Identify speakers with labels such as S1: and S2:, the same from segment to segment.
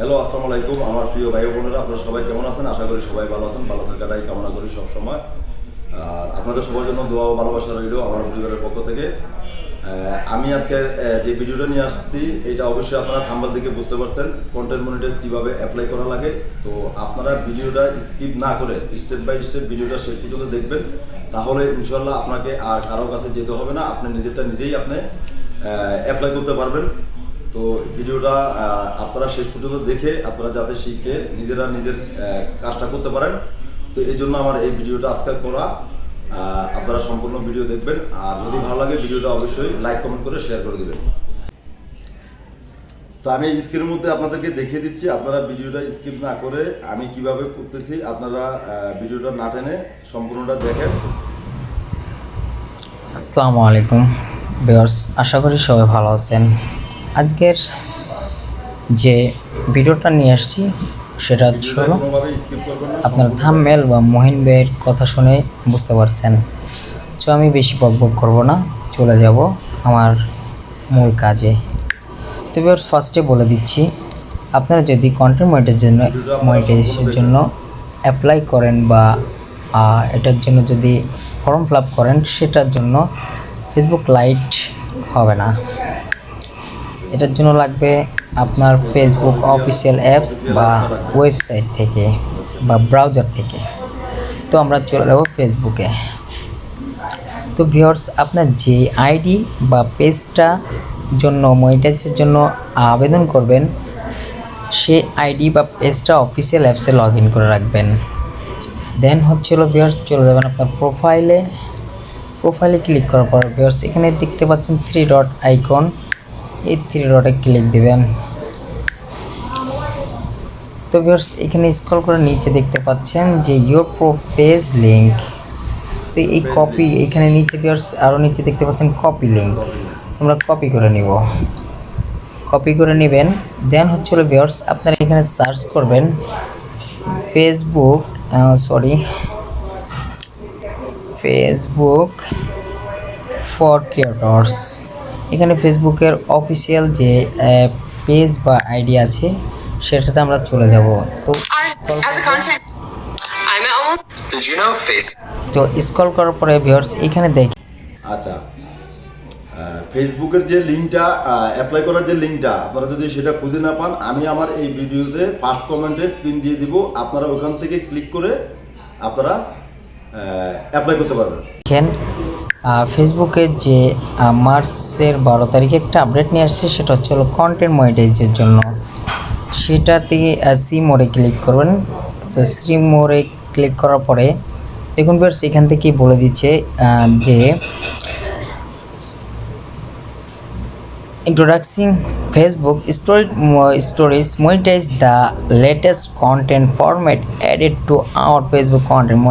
S1: Hello, আসসালামু আলাইকুম আমার প্রিয় ভাই বোনেরা, আপনারা সবাই কেমন আছেন? আশা করি সবাই ভালো আছেন। ভালো থাকাটাই কামনা করি সবসময়। আর আপনাদের সবার জন্য দোয়া ও ভালোবাসা রইল আমার পরিবারের পক্ষ থেকে। আমি আজকে যে ভিডিওটা নিয়ে আসছি এটা অবশ্যই আপনারা থাম্বনেল থেকে বুঝতে পারছেন কন্টেন্ট মনিটাইজ কীভাবে অ্যাপ্লাই করা লাগে। তো আপনারা ভিডিওটা স্কিপ না করে স্টেপ বাই স্টেপ ভিডিওটা শেষ পর্যন্ত দেখবেন, তাহলে ইনশাল্লাহ আপনাকে আর কারো কাছে যেতে হবে না, আপনি নিজেরটা নিজেই আপনি অ্যাপ্লাই করতে পারবেন। তো ভিডিওটা আপনারা শেষ পর্যন্ত দেখে আপনারা যাতে শিখে নিজেরা নিজের কাজটা করতে পারেন, তো এই জন্য আমার এই ভিডিওটা আজকে করা। আপনারা সম্পূর্ণ ভিডিও দেখবেন, আর যদি ভালো লাগে ভিডিওটা অবশ্যই লাইক কমেন্ট করে শেয়ার করে দেবেন। তো আমি স্ক্রিনের মধ্যে আপনাদেরকে দেখিয়ে দিচ্ছি, আপনারা ভিডিওটা স্কিপ না করে আমি কিভাবে করতেছি আপনারা ভিডিওটা না টেনে সম্পূর্ণটা দেখেন।
S2: আসসালামু আলাইকুম ভিউয়ার্স, আশা করি সবাই ভালো আছেন। আজকের যে ভিডিওটা নিয়ে আসছি সেটা হচ্ছে আপনার থাম্বনেল বা মহিন ভাইয়ের কথা শুনে বুঝতে পারছেন। তো আমি বেশি বকবক করব না, চলে যাব আমার মূল কাজে। তো ভিউয়ার্স, ফার্স্টে বলে দিচ্ছি, আপনারা যদি কন্টেন্ট মনিটাইজেশনের জন্য অ্যাপ্লাই করেন বা এটার জন্য যদি ফর্ম ফিল আপ করেন, সেটার জন্য ফেসবুক লাইট হবে না। এটার জন্য লাগবে আপনার ফেসবুক অফিসিয়াল অ্যাপস বা ওয়েবসাইট থেকে বা ব্রাউজার থেকে। তো আমরা চলে যাব ফেসবুকে। তো ভিউয়ার্স, আপনার যে আইডি বা পেজটা জন্য মনিটাইজের জন্য আবেদন করবেন, সে আইডি বা পেজটা অফিসিয়াল অ্যাপসে লগ ইন করে রাখবেন। দেন ভিউয়ার্স, চলে যাবেন আপনার প্রোফাইলে ক্লিক করার পর ভিউয়ার্স এখানে দেখতে পাচ্ছেন 3 ডট আইকন, এই 3 ডটে ক্লিক দিবেন। তো ভিউয়ার্স এখানে স্ক্রল করে নিচে দেখতে পাচ্ছেন যে ইওর পেজ লিঙ্ক। তো এই কপি এখানে নিচে ভিউয়ার্স আরও নিচে দেখতে পাচ্ছেন কপি লিঙ্ক, আমরা কপি করে নিব। কপি করে নেবেন। দেন ভিউয়ার্স আপনারা এখানে সার্চ করবেন ফেসবুক ফর ক্রিয়েটরস। এখানে ফেসবুকের অফিসিয়াল যে পেজ বা আইডি আছে সেটাতে আমরা চলে যাব। তো স্ক্রল করার পরে ভিউয়ার্স এখানে দেখি,
S1: আচ্ছা, ফেসবুকের যে লিঙ্কটা অ্যাপ্লাই করার যে লিঙ্কটা আপনারা যদি সেটা খুঁজে না পান, আমি আমার এই ভিডিওতে ফার্স্ট কমেন্টে পিন দিয়ে দিব, আপনারা ওখান থেকে ক্লিক করে আপনারা অ্যাপ্লাই করতে পারবেন।
S2: দেখেন ফেসবুকের যে মার্চের 12 তারিখে একটা আপডেট নিয়ে আসছে, সেটা হচ্ছে কন্টেন্ট মনিটাইজের জন্য। সেটাতে সি মোড়ে ক্লিক করবেন। তো সি মোড়ে ক্লিক করার পরে দেখুন ভিউয়ার্স এখান থেকে বলে দিচ্ছে যে introducing Facebook stories monetize the latest content format added to our Facebook content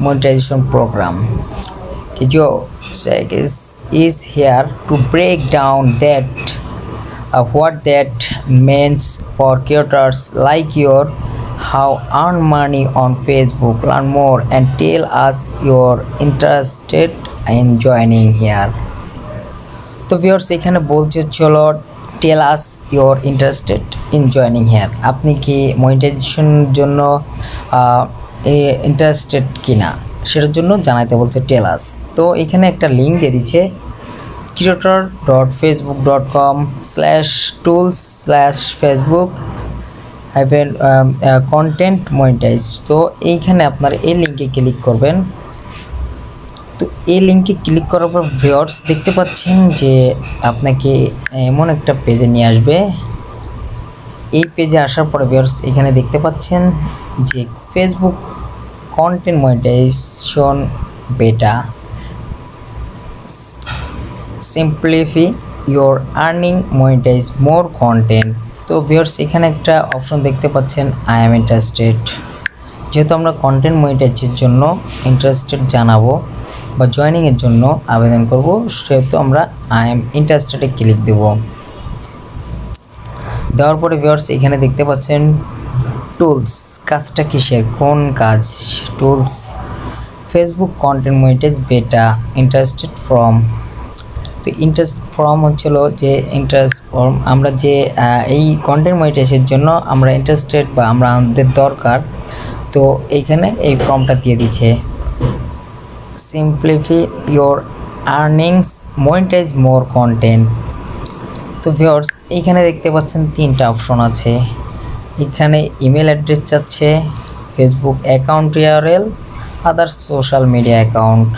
S2: monetization program. Kijo is here to break down that what that means for creators like your how earn money on Facebook. Learn more and tell us you're interested in joining here. তো viewers এখানে বলছে চলো tell us your interested in joining here, আপনি কি মনিটাইজেশনের জন্য interested কিনা সেটার জন্য জানাইতে বলছে টেল আস। তো এখানে একটা লিঙ্ক দিয়ে দিচ্ছে creator.facebook.com/tools/facebook content monetize। তো এইখানে আপনার এই লিঙ্কে ক্লিক করবেন। তো এই লিঙ্কে ক্লিক করার পর ভিউয়ার্স দেখতে পাচ্ছেন যে আপনাকে এমন একটা পেজে নিয়ে আসবে। এই পেজে আসার পরে ভিউয়ার্স এখানে দেখতে পাচ্ছেন যে Facebook content monetization beta simplify your earning monetize more content. তো ভিউয়ার্স এখানে একটা অপশন দেখতে পাচ্ছেন আই এম ইন্টারেস্টেড। যেহেতু আমরা কন্টেন্ট মনিটাইজের জন্য ইন্টারেস্টেড জানাবো বা জয়েনিংয়ের জন্য আবেদন করব, সেহেতু আমরা আই এম ইন্টারেস্টেডে ক্লিক দেব। দেওয়ার পরে ভিউয়ার্স এখানে দেখতে পাচ্ছেন টুলস, কাজটা কিসের, কোন কাজ, টুলস ফেসবুক কন্টেন্ট মনিটাইজ বেটা ইন্টারেস্টেড ফ্রম তো ইন্টারেস্ট ফর্ম হচ্ছিল যে ইন্টারেস্ট ফর্ম আমরা যে এই কন্টেন্ট মনিটাইজেশনের জন্য আমরা ইন্টারেস্টেড বা আমাদের দরকার, তো এইখানে এই ফর্মটা দিয়ে দিচ্ছে simplify your earnings monetize more content. তো ভিউয়ার্স এইখানে দেখতে পাচ্ছেন 3টা অপশন আছে। এখানে ইমেল অ্যাড্রেস চাচ্ছে, Facebook account URL, others social media account.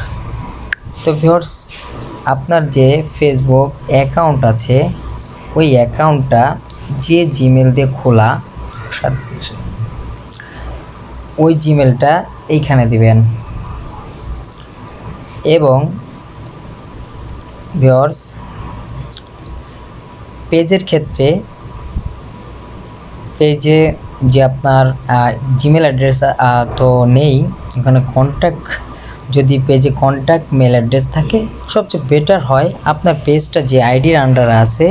S2: তো ভিউয়ার্স আপনার যে ফেসবুক অ্যাকাউন্ট আছে ওই অ্যাকাউন্টটা যে জিমেল দিয়ে খোলা ওই জিমেলটা এইখানে দিবেন। এবং ভিউয়ার্স পেজের ক্ষেত্রে পেজে যে আপনার জিমেল অ্যাড্রেস তো নেই, এখানে কন্ট্যাক্ট, যদি পেজে কন্ট্যাক্ট মেল অ্যাড্রেস থাকে সবচেয়ে বেটার হয়। আপনার পেজটা যে আইডির আন্ডারে আছে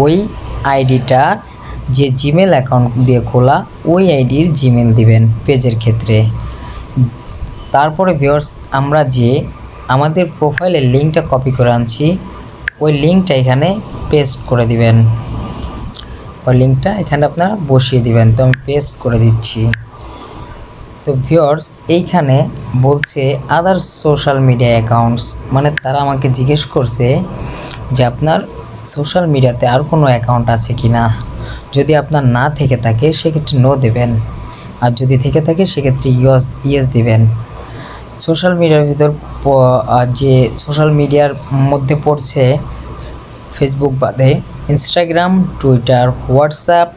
S2: ওই আইডিটা যে জিমেল অ্যাকাউন্ট দিয়ে খোলা ওই আইডির জিমেল দিবেন পেজের ক্ষেত্রে। তারপরে ভিউয়ার্স আমরা যে আমাদের প্রোফাইলের লিঙ্কটা কপি করে আনছি ওই লিঙ্কটা এখানে পেস্ট করে দিবেন। ওই লিঙ্কটা এখানে আপনারা বসিয়ে দিবেন। তো আমি পেস্ট করে দিচ্ছি। তো ভিউয়ার্স এইখানে বলছে আদার সোশ্যাল মিডিয়া অ্যাকাউন্টস, মানে তারা আমাকে জিজ্ঞেস করছে যে আপনার সোশ্যাল মিডিয়াতে আর কোনো অ্যাকাউন্ট আছে কি না। যদি আপনার না থেকে থাকে সেক্ষেত্রে নো দেবেন, আর যদি থেকে থাকে সেক্ষেত্রে ইয়েস দেবেন। সোশ্যাল মিডিয়ার ভিতর যে সোশ্যাল মিডিয়ার মধ্যে পড়ছে ফেসবুক বাদে ইনস্টাগ্রাম, টুইটার, হোয়াটসঅ্যাপ,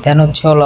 S2: দেন হচ্ছে হলো